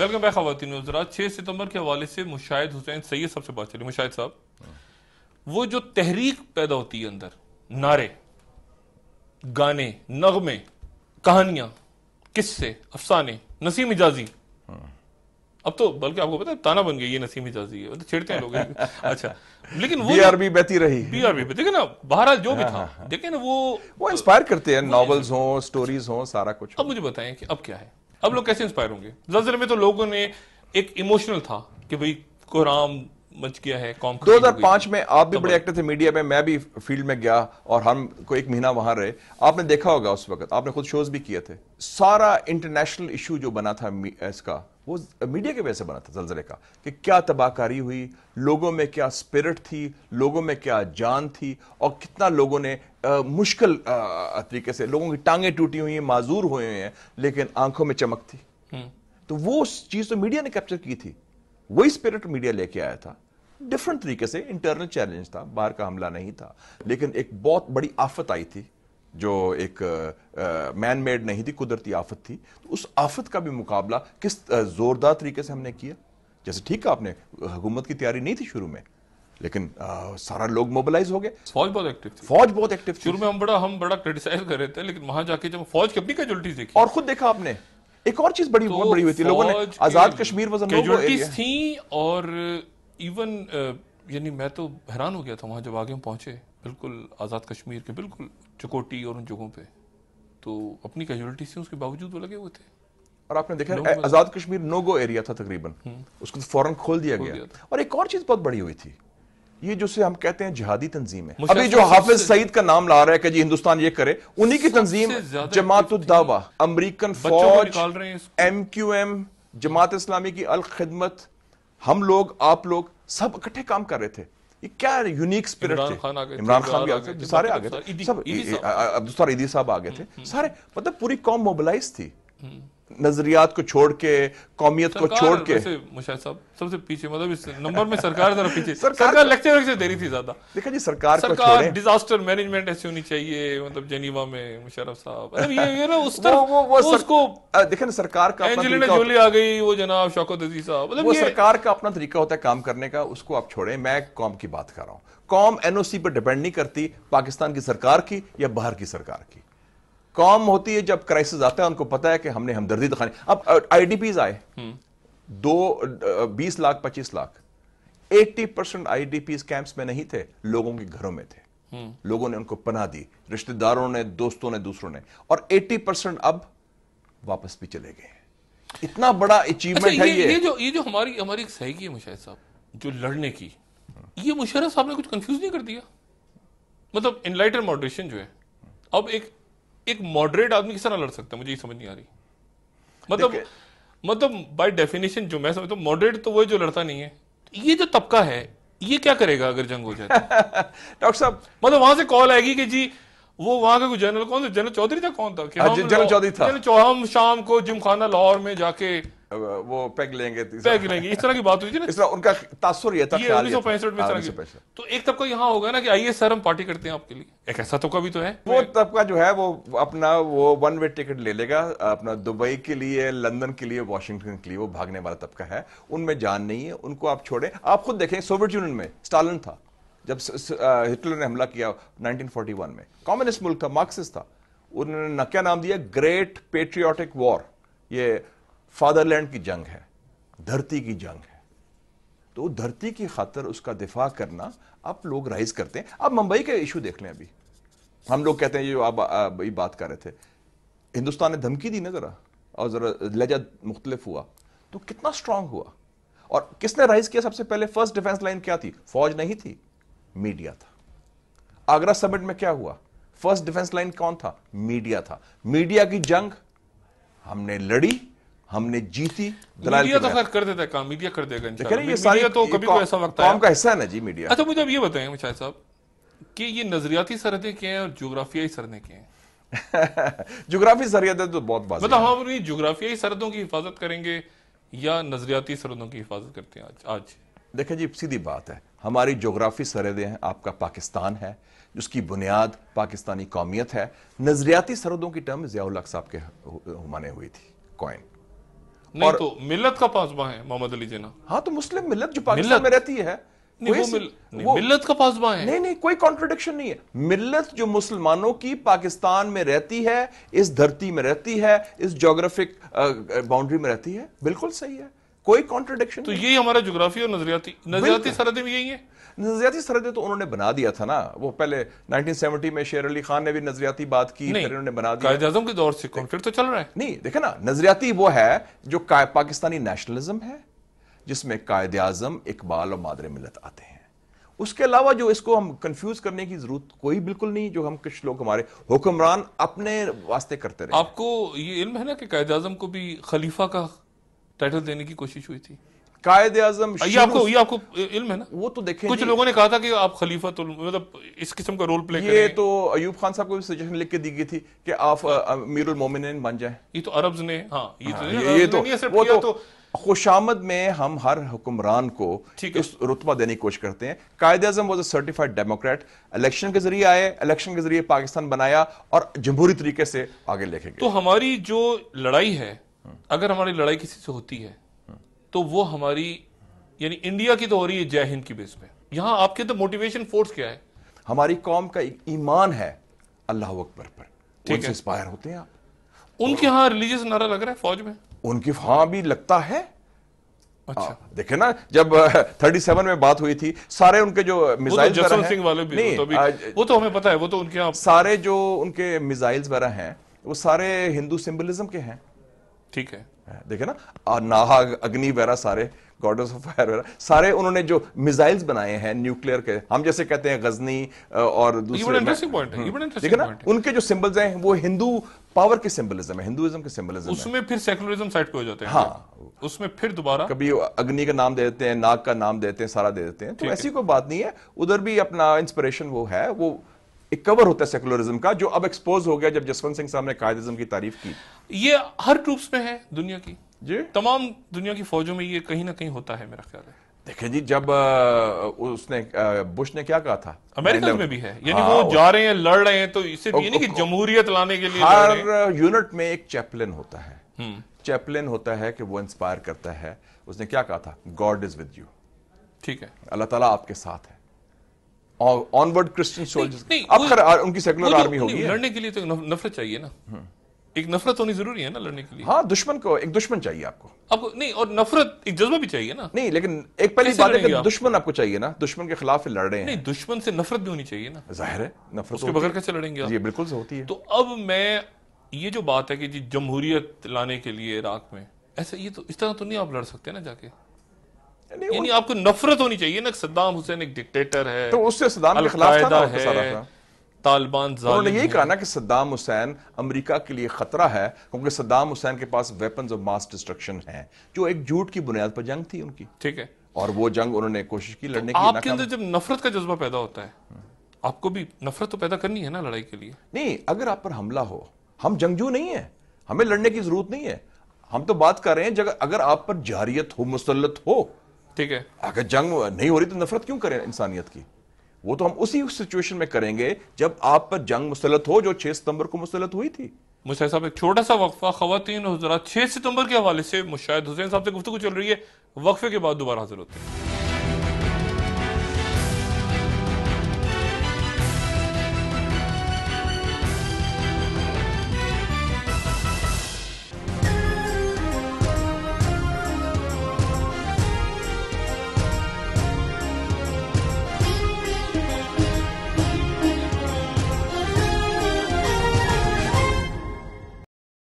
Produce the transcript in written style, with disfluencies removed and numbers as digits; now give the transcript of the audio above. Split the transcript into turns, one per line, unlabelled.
Welcome back ख़वातीन हज़रात। 6 सितंबर के हवाले से मुशाहिद हुसैन सैयद सबसे बात चली। मुशाहिद साहब, वो जो तहरीक पैदा होती है अंदर, नारे, गाने, नगमे, कहानियां, किस्से, अफसाने, नसीम हिजाजी, अब तो बल्कि आपको पता है ताना बन गई ये नसीम हिजाजी है, तो छेड़ते हैं लोग। अच्छा, लेकिन वो
बीआरबी बहती रही,
बीआरबी पे देखिए ना, बहरहाल जो भी था, देखें ना, वो
इंस्पायर करते हैं, नॉवेल्स हों, स्टोरीज हों, सारा कुछ।
अब मुझे बताएं कि अब क्या है, अब लोग कैसे इंस्पायर होंगे? ज़लज़ले में तो लोगों ने एक इमोशनल था कि भाई कोहराम मच गया है, कौम
2005 में आप भी बड़े एक्टिव थे मीडिया में, मैं भी फील्ड में गया और हम को एक महीना वहां रहे। आपने देखा होगा उस वक्त, आपने खुद शोज भी किए थे। सारा इंटरनेशनल इशू जो बना था इसका, वो मीडिया की वजह से बना था, ज़लज़ले का, कि क्या तबाहकारी हुई, लोगों में क्या स्पिरिट थी, लोगों में क्या जान थी, और कितना लोगों ने मुश्किल तरीके से, लोगों की टांगें टूटी हुई हैं, माजूर हुए हैं, लेकिन आंखों में चमक थी। तो वो चीज तो मीडिया ने कैप्चर की थी, वही स्पिरिट मीडिया लेके आया था। डिफरेंट तरीके से इंटरनल चैलेंज था, बाहर का हमला नहीं था, लेकिन एक बहुत बड़ी आफत आई थी जो एक मैन मेड नहीं थी, कुदरती आफत थी। तो उस आफत का भी मुकाबला किस जोरदार तरीके से हमने किया। जैसे ठीक है, आपने हुकूमत की तैयारी नहीं थी शुरू में, लेकिन सारा लोग मोबिलाइज हो गए।
फौज बहुत एक्टिव थी,
फौज बहुत एक्टिव थी।
शुरू में हम बड़ा क्रिटिसाइज कर रहे थे, लेकिन वहां जाके जब फौज की अपनी कैजुअल्टीज देखी,
और खुद देखा आपने, एक और चीज बड़ी बहुत बड़ी हुई थी, लोगों ने आजाद कश्मीर
कैजुअल्टीज थी। और इवन यानी मैं तो हैरान हो गया था वहां जब आगे हम पहुंचे, बिल्कुल आजाद कश्मीर के बिल्कुल चकोटी और उन जगहों पे, तो अपनी कैजुअल्टीज थी, उसके बावजूद वो लगे हुए थे।
और आपने देखा आजाद कश्मीर नो गो एरिया था तकरीबन, उसको तो फौरन खोल दिया गया। और एक और चीज बहुत बड़ी हुई थी, ये जो से हम कहते हैं जिहादी तंजीम है, अभी जो हाफिज सईद का नाम ला रहा है कि जी हिंदुस्तान ये करे, उन्हीं की तंजीम जमात-उद-दावा, अमेरिकन फौज, MQM, जमात इस्लामी की अल खिदमत, हम लोग, आप लोग सब इकट्ठे काम कर रहे थे। ये क्या यूनिक स्पिरिट थे। इमरान खान भी आ गए थे, सारे आ गए थे, सब अब्दुल ईदी साहब आ गए थे, सारे, मतलब पूरी कौम मोबिलाइज थी, नजरियात को छोड़ के, कौमियत को छोड़ के।
मुशाहिद साहब सबसे पीछे, मतलब इस नंबर में सरकार जरा पीछे, सरकार लेक्चर दे रही थी ज्यादा।
देखा जी, सरकार
डिजास्टर मैनेजमेंट ऐसी होनी चाहिए, मतलब जेनीवा में मुशर्रफ साहब, मतलब ये ना उस तरह उसको
देखें ना, सरकार का
एंजेलिना जोली आ गई, वो जनाब शौकत अजीज साहब, मतलब
वो सरकार का अपना तरीका होता है काम करने का, उसको आप छोड़ें। मैं कौम की बात कर रहा हूं। कौम NOC पर डिपेंड नहीं करती, पाकिस्तान की सरकार की या बाहर की सरकार की। कौम होती है जब क्राइसिस आता है, उनको पता है कि हमने हमदर्दी दिखानी। अब IDPs आए, 20 लाख 25 लाख, 80% IDPs कैंप्स में नहीं थे, लोगों के घरों में थे। लोगों ने उनको पनाह दी, रिश्तेदारों ने, दोस्तों ने, दूसरों ने, और 80% अब वापस भी चले गए। इतना बड़ा अचीवमेंट है
ये जो हमारी एक सही की है मुशाहिद साहब, जो लड़ने की, ये मुशर्रफ साहब ने कुछ कंफ्यूज नहीं कर दिया? मतलब इनलाइटेड मॉडरेशन जो है, अब एक मॉडरेट आदमी किस तरह लड़ सकता है, मुझे ये समझ नहीं आ रही। मतलब बाय डेफिनेशन जो मैं समझता हूँ, मॉडरेट तो वो जो लड़ता नहीं है। ये जो तबका है, ये क्या करेगा अगर जंग हो जाए?
डॉक्टर साहब,
मतलब वहां से कॉल आएगी कि जी वो वहां का कोई जनरल, कौन जनरल चौधरी था, कौन था,
जनरल चौधरी था,
हम शाम को जिमखाना लाहौर में जाके
वो पैग लेंगे,
इस तरह की बात हुई थी ना,
इस तरह उनका तासुर ये था,
1965 में इस तरह की। तो एक तबका यहाँ होगा ना कि आइए सर हम पार्टी करते हैं आपके लिए, एक ऐसा तबका भी तो है।
वो तबका जो है वो अपना वो वन वे टिकट ले लेगा, अपना दुबई के लिए, लंदन के लिए, वॉशिंगटन के लिए, वो भागने वाला तबका है, उनमें जान नहीं है, उनको आप छोड़े। आप खुद देखें, सोवियत यूनियन में स्टालिन था, जब हिटलर ने हमला किया 1941 में, कम्युनिस्ट मुल्क था, मार्क्सिस्ट था, उन्होंने क्या नाम दिया, ग्रेट पेट्रियोटिक वॉर। ये फादरलैंड की जंग है, धरती की जंग है। तो धरती की खातर उसका दिफा करना आप लोग राइज करते हैं। अब मुंबई के इशू देख लें, अभी हम लोग कहते हैं, ये आप बात कर रहे थे, हिंदुस्तान ने धमकी दी ना जरा, और जरा लहजा मुख्तलिफ हुआ, तो कितना स्ट्रांग हुआ। और किसने राइज किया सबसे पहले? फर्स्ट डिफेंस लाइन क्या थी? फौज नहीं थी, मीडिया था। आगरा समिट में क्या हुआ? फर्स्ट डिफेंस लाइन कौन था? मीडिया था। मीडिया की जंग हमने लड़ी, हमने जीती।
मीडिया तो खैर कर देता है काम, मीडिया कर देगा इंशाल्लाह।
ये सारी
तो कभी कोई ऐसा वक्त आया,
काम का हिस्सा है ना जी मीडिया।
अच्छा मुझे अब ये बताएं मुशाहिद साहब कि ये नजरियाती सरहदें क्या हैं और जोग्राफियाई सरहदें क्या हैं?
जोग्राफी सरहदें तो बहुत बात,
मतलब हम अपनी जोग्राफियाई सरहदों की हिफाजत करेंगे या नजरियाती सरहदों की हिफाजत करते हैं आज?
देखिए जी, सीधी बात है, हमारी जोग्राफी सरहदें हैं, आपका पाकिस्तान है, जिसकी बुनियाद पाकिस्तानी कौमियत है। नजरियाती सरहदों की टर्म ज़िया-उल-हक साहब के माने हुई थी, कॉइन,
नहीं तो मिल्लत का पासबा है मोहम्मद अली जिन्ना।
हाँ, तो मुस्लिम मिल्लत जो पाकिस्तान में रहती है,
मिल्लत का पासबा है।
नहीं, कोई कॉन्ट्रडिक्शन नहीं है। मिल्लत जो मुसलमानों की पाकिस्तान में रहती है, इस धरती में रहती है, इस ज्योग्राफिक बाउंड्री में रहती है, बिल्कुल सही है, कोई कॉन्ट्रडिक्शन
तो यही हमारा ज्योग्राफी और नजरियाती सरहदें भी यही है।
नजरियाती सरहदें तो उन्होंने बना दिया था ना, वो पहले 1970 में शेर अली खान ने भी नजरियाती बात की, फिर उन्होंने बना दिया।
कायद आज़म के दौर से कॉन्फ्लिक्ट तो चल रहा है।
नहीं, देखे ना, नजरियाती वो है जो पाकिस्तानी नेशनलिज्म है, जिसमें कायद आज़म, इकबाल और मादर मिल्लत आते हैं। उसके अलावा जो इसको हम कंफ्यूज करने की जरूरत कोई बिल्कुल नहीं, जो हम कुछ लोग हमारे हुक्मरान अपने वास्ते करते रहे।
आपको ये इल्म है ना कि कायद आज़म को भी खलीफा का टाइटल देने की कोशिश हुई थी?
कायद आज़म,
ये आपको इल्म है ना?
वो तो देखें,
कुछ लोगों ने कहा था कि आप खलीफा तो मतलब इस किस्म का रोल प्ले करें।
ये तो अयूब खान साहब को भी सजेशन लिख के दी गई थी कि आप अमीरुल मोमिनीन बन जाएं।
ये तो अरब्स ने, हाँ,
ये तो खुशामद में हम हर हुक्मरान को इस रुतबा देने की कोशिश करते हैं। Quaid Azam was a certified democrat, election के जरिए आए, इलेक्शन के जरिए पाकिस्तान बनाया और जमहूरी तरीके से आगे लेके गए।
तो हमारी जो लड़ाई है, अगर हमारी लड़ाई किसी से होती है तो वो हमारी, यानी इंडिया की तो हो रही है जय हिंद की बेस पे। यहां आपके तो मोटिवेशन फोर्स क्या है?
हमारी कौम का ईमान है अल्लाह अकबर पर, उनसे इंस्पायर होते हैं आप।
उनके यहां रिलीजियस नारा लग रहा है फौज में?
उनकी हाँ भी लगता है।
अच्छा,
देखे ना, जब 37 में बात हुई थी, सारे उनके जो मिसाइल्स
जसवंत सिंह वाले भी नहीं, वो तो हमें पता है, वो तो उनके यहाँ
सारे जो उनके मिसाइल्स वगैरह हैं वो सारे हिंदू सिंबलिज्म के हैं।
ठीक है,
देखे ना, नाहग, अग्नि वगैरह, सारे गॉडेस ऑफ फायर वगैरह, सारे उन्होंने जो मिसाइल्स बनाए हैं न्यूक्लियर के, हम जैसे कहते हैं गजनी और दूसरे,
देखिए
ना उनके जो सिंबल्स हैं वो हिंदू पावर के सिंबलिज्म है, हिंदुइज्म के सिंबलिज्म है।
उसमें फिर सेकुलरिज्म साइड पे हो जाते हैं।
हाँ,
उसमें फिर दोबारा
कभी अग्नि का नाम दे देते हैं, नाग का नाम देते हैं, सारा दे देते हैं। तो ऐसी कोई बात नहीं है, उधर भी अपना इंस्पिरेशन वो है, वो एक कवर होता है सेकुलरिज्म का, जो अब एक्सपोज हो गया जब जसवंत सिंह साहब ने कायदिज्म की तारीफ की।
ये हर ट्रूप्स में है दुनिया की
जी,
तमाम दुनिया की फौजों में ये कहीं ना कहीं होता है, मेरा ख्याल है।
देखिए जी, जब उसने बुश ने क्या कहा था,
अमेरिका में भी है, यानी वो जा रहे हैं, लड़ रहे हैं, तो इससे ये नहीं कि जमहूरियत लाने के लिए
हर यूनिट में एक चैपलिन होता है। चैपलिन होता है कि वो इंस्पायर करता है। उसने क्या कहा था, गॉड इज विद यू,
ठीक है,
अल्लाह ताला आपके साथ है। ऑनवर्ड क्रिश्चियन सोल्जर्स, अब खैर उनकी सेकुलर आर्मी होगी।
लड़ने के लिए तो नफरत चाहिए ना, एक नफरत होनी जरूरी है ना लड़ने के लिए।
हाँ, दुश्मन को एक दुश्मन चाहिए आपको
नहीं, और नफरत, एक जज्बा भी चाहिए ना।
नहीं, लेकिन एक पहली बात है कि दुश्मन आपको चाहिए ना, दुश्मन के खिलाफ लड़ रहे हैं।
नहीं, दुश्मन से नफरत भी होनी चाहिए ना।
जाहिर है, नफरत
उसके बगैर कैसे लड़ेंगे आप?
ये बिल्कुल से होती है।
तो अब मैं ये जो बात है कि जी जमहूरियत लाने के लिए इराक में, ऐसा ये तो इस तरह तो नहीं आप लड़ सकते ना जाके। यानी आपको नफरत होनी चाहिए ना, सद्दाम हुसैन एक डिक्टेटर है,
तो उससे सद्दाम के खिलाफ था ना
है, तालिबान जालिम।
उन्होंने यही कहा ना कि सद्दाम हुसैन अमेरिका के लिए खतरा है, क्योंकि सद्दाम हुसैन के पास वेपन्स ऑफ मास डिस्ट्रक्शन हैं, जो एक झूठ की बुनियाद पर जंग थी उनकी।
ठीक है,
और वो जंग उन्होंने कोशिश की लड़ने
तो
की।
आपके अंदर जब नफरत का जज्बा पैदा होता है, आपको भी नफरत तो पैदा करनी है ना लड़ाई के लिए।
नहीं, अगर आप पर हमला हो, हम जंगजू नहीं है, हमें लड़ने की जरूरत नहीं है। हम तो बात कर रहे हैं अगर आप पर जारियत हो, मुसल्लत हो,
ठीक है,
अगर जंग नहीं हो रही तो नफरत क्यों करें इंसानियत की? वो तो हम उसी सिचुएशन में करेंगे जब आप पर जंग मुसल्लत हो, जो 6 सितंबर को मुसल्लत हुई थी।
मुशाहिद साहब, एक छोटा सा वक्फा, खवातीन और हज़रात, 6 सितंबर के हवाले से मुशाहिद हुसैन साहब से गुफ्तगू चल रही है, वक्फे के बाद दोबारा हाजिर होते हैं।